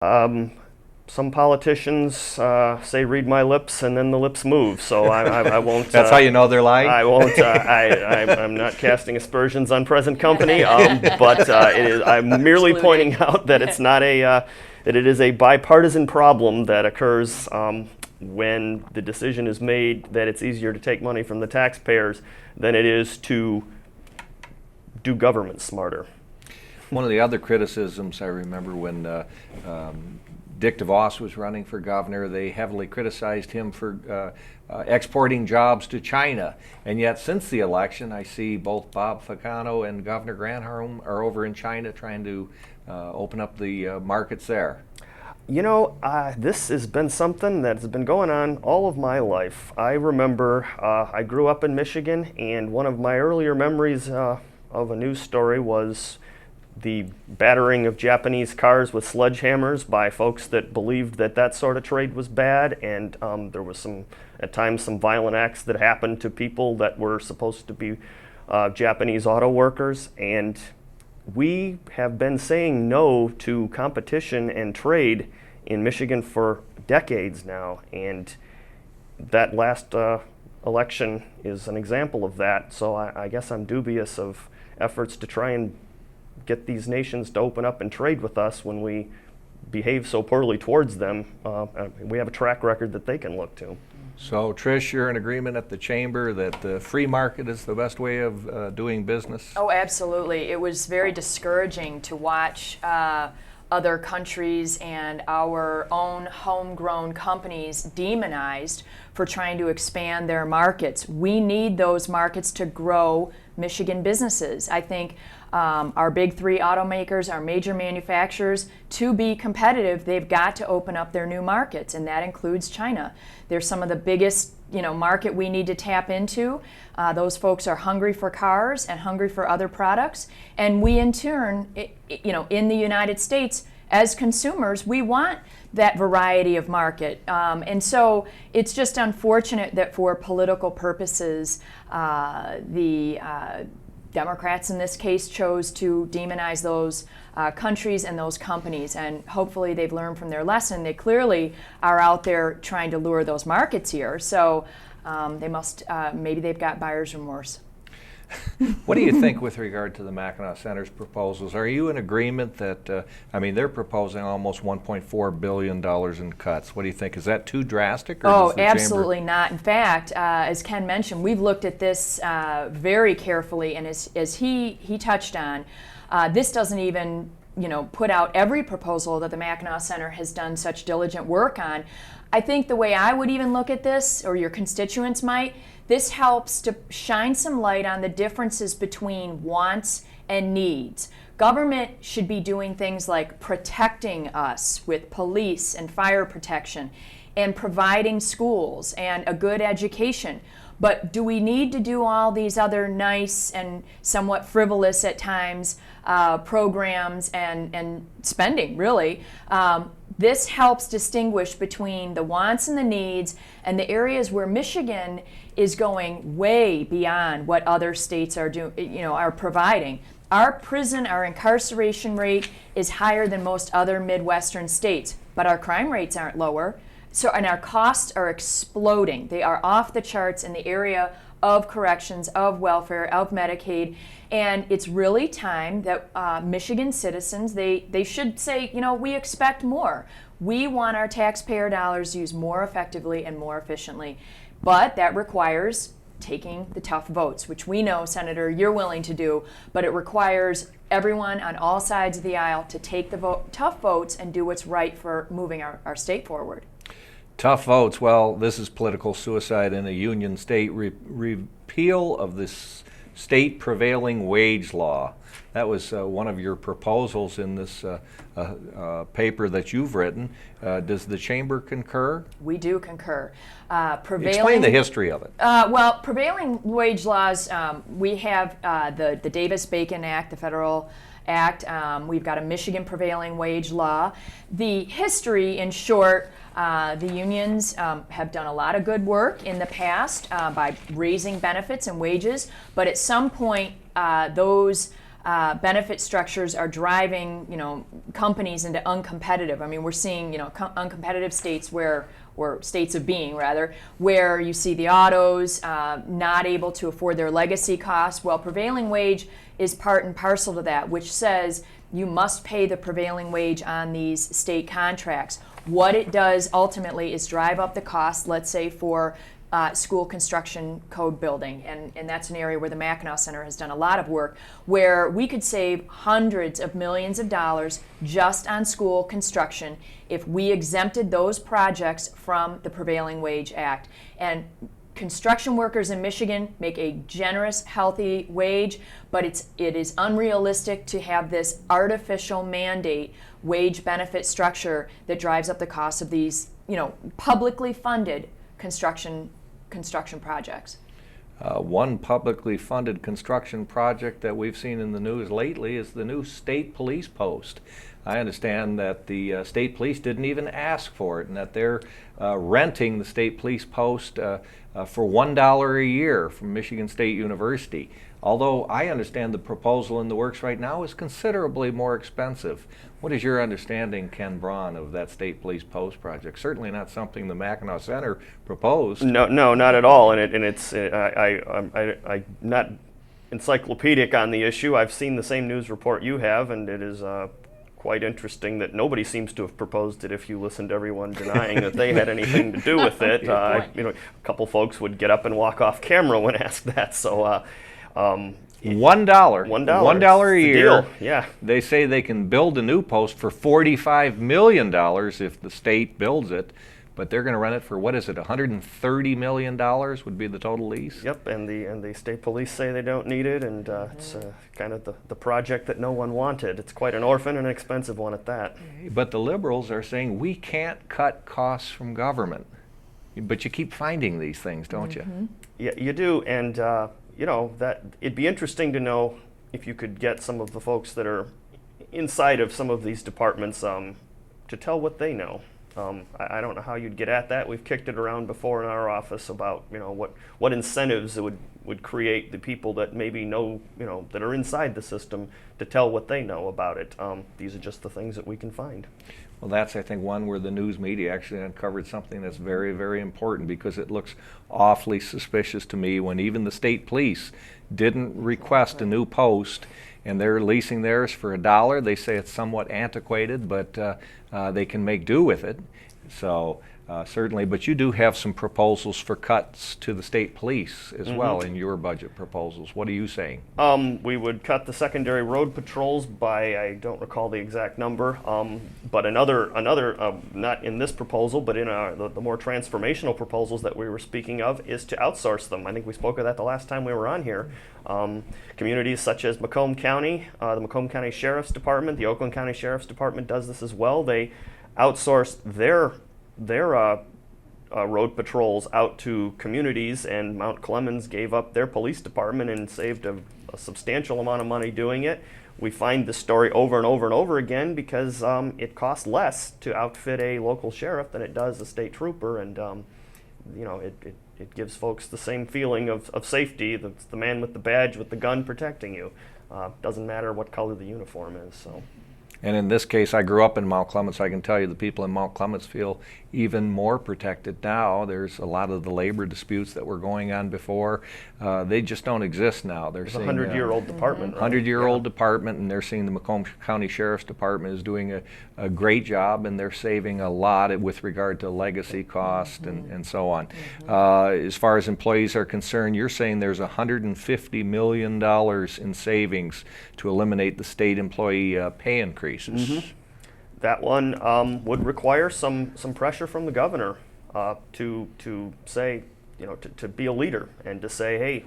Um, some politicians say read my lips, and then the lips move. So I won't. That's how you know they're lying? I won't. I'm not casting aspersions on present company, but I'm merely pointing out that it's not that it is a bipartisan problem that occurs when the decision is made that it's easier to take money from the taxpayers than it is to do government smarter. One of the other criticisms I remember when Dick DeVos was running for governor, they heavily criticized him for exporting jobs to China. And yet since the election, I see both Bob Ficano and Governor Granholm are over in China trying to open up the markets there. You know, this has been something that's been going on all of my life. I remember I grew up in Michigan, and one of my earlier memories of a news story was the battering of Japanese cars with sledgehammers by folks that believed that that sort of trade was bad, and there was at times some violent acts that happened to people that were supposed to be Japanese auto workers, and we have been saying no to competition and trade in Michigan for decades now, and that last election is an example of that. So I guess I'm dubious of efforts to try and get these nations to open up and trade with us when we behave so poorly towards them. We have a track record that they can look to. So, Trish, you're in agreement at the Chamber that the free market is the best way of doing business? Oh, absolutely. It was very discouraging to watch other countries and our own homegrown companies demonized for trying to expand their markets. We need those markets to grow Michigan businesses. I think our big three automakers, our major manufacturers, to be competitive, they've got to open up their new markets, and that includes China. They're some of the biggest market we need to tap into. Those folks are hungry for cars and hungry for other products, and we in turn, in the United States, as consumers, we want that variety of market. And so it's just unfortunate that for political purposes, the Democrats in this case chose to demonize those countries and those companies, and hopefully they've learned from their lesson. They clearly are out there trying to lure those markets here, so they must, maybe they've got buyer's remorse. What do you think with regard to the Mackinac Center's proposals? Are you in agreement that, they're proposing almost $1.4 billion in cuts. What do you think? Is that too drastic? Or absolutely not. In fact, as Ken mentioned, we've looked at this very carefully, and as he touched on, this doesn't even put out every proposal that the Mackinac Center has done such diligent work on. I think the way I would even look at this, or your constituents might, this helps to shine some light on the differences between wants and needs. Government should be doing things like protecting us with police and fire protection and providing schools and a good education. But do we need to do all these other nice and somewhat frivolous at times programs and spending, really? This helps distinguish between the wants and the needs and the areas where Michigan is going way beyond what other states are providing. Our incarceration rate is higher than most other Midwestern states, but our crime rates aren't lower. And our costs are exploding. They are off the charts in the area of corrections, of welfare, of Medicaid, and it's really time that Michigan citizens, they should say, we expect more. We want our taxpayer dollars used more effectively and more efficiently, but that requires taking the tough votes, which we know, Senator, you're willing to do, but it requires everyone on all sides of the aisle to take the tough votes and do what's right for moving our state forward. Tough votes. Well, this is political suicide in a union state. Repeal of this state prevailing wage law. That was one of your proposals in this paper that you've written. Does the Chamber concur? We do concur. Explain the history of it. Well, prevailing wage laws, we have the Davis-Bacon Act, the federal act. We've got a Michigan prevailing wage law. The history, in short, the unions have done a lot of good work in the past by raising benefits and wages, but at some point those benefit structures are driving, companies into uncompetitive. I mean, we're seeing, uncompetitive states or states of being rather, where you see the autos not able to afford their legacy costs. Well, prevailing wage is part and parcel to that, which says you must pay the prevailing wage on these state contracts. What it does ultimately is drive up the cost, let's say, for school construction code building, and that's an area where the Mackinac Center has done a lot of work, where we could save hundreds of millions of dollars just on school construction if we exempted those projects from the Prevailing Wage Act. And construction workers in Michigan make a generous, healthy wage, but it is unrealistic to have this artificial mandate wage benefit structure that drives up the cost of these, publicly funded construction projects. One publicly funded construction project that we've seen in the news lately is the new state police post. I understand that the state police didn't even ask for it, and that they're renting the state police post for $1 a year from Michigan State University. Although I understand the proposal in the works right now is considerably more expensive. What is your understanding, Ken Braun, of that state police post project? Certainly not something the Mackinac Center proposed. No, not at all. I'm not encyclopedic on the issue. I've seen the same news report you have, and it is quite interesting that nobody seems to have proposed it if you listen to everyone denying that they had anything to do with it. A couple folks would get up and walk off camera when asked that. So $1. $1 a year. Deal. Yeah. They say they can build a new post for $45 million if the state builds it, but they're going to rent it for, what is it, $130 million would be the total lease? Yep, and the state police say they don't need it, and it's kind of the project that no one wanted. It's quite an orphan and an expensive one at that. But the liberals are saying we can't cut costs from government. But you keep finding these things, don't you? Yeah, you do, and that it'd be interesting to know if you could get some of the folks that are inside of some of these departments to tell what they know. I don't know how you'd get at that. We've kicked it around before in our office about what incentives it would create the people that maybe know that are inside the system to tell what they know about it. These are just the things that we can find. Well, that's, I think, one where the news media actually uncovered something that's very, very important, because it looks awfully suspicious to me when even the state police didn't request a new post, and they're leasing theirs for $1. They say it's somewhat antiquated, but they can make do with it. So certainly, but you do have some proposals for cuts to the state police as well in your budget proposals. What are you saying? We would cut the secondary road patrols by, I don't recall the exact number, but another not in this proposal, but in the more transformational proposals that we were speaking of, is to outsource them. I think we spoke of that the last time we were on here. Communities such as Macomb County, the Macomb County Sheriff's Department, the Oakland County Sheriff's Department does this as well. They outsource their road patrols out to communities, and Mount Clemens gave up their police department and saved a substantial amount of money doing it. We find this story over and over and over again because it costs less to outfit a local sheriff than it does a state trooper, and it gives folks the same feeling of safety. That's the man with the badge with the gun protecting you. Doesn't matter what color the uniform is. So. And in this case, I grew up in Mount Clemens. I can tell you the people in Mount Clemens feel even more protected now. There's a lot of the labor disputes that were going on before. They just don't exist now. It's a 100-year-old department. Right? 100-year-old department, and they're seeing the Macomb County Sheriff's Department is doing a great job, and they're saving a lot with regard to legacy cost and so on. As far as employees are concerned, you're saying there's $150 million in savings to eliminate the state employee pay increases. That one would require some pressure from the governor to say, to be a leader and to say, hey,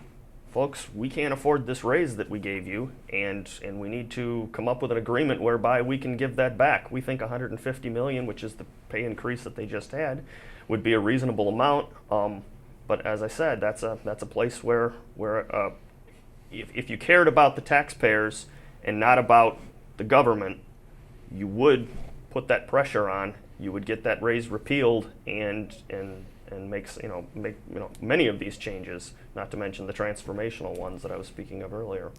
folks, we can't afford this raise that we gave you, and we need to come up with an agreement whereby we can give that back. We think $150 million, which is the pay increase that they just had, would be a reasonable amount. But as I said, that's a place where if you cared about the taxpayers and not about the government, you would put that pressure on. You would get that raise repealed and make many of these changes, not to mention the transformational ones that I was speaking of earlier.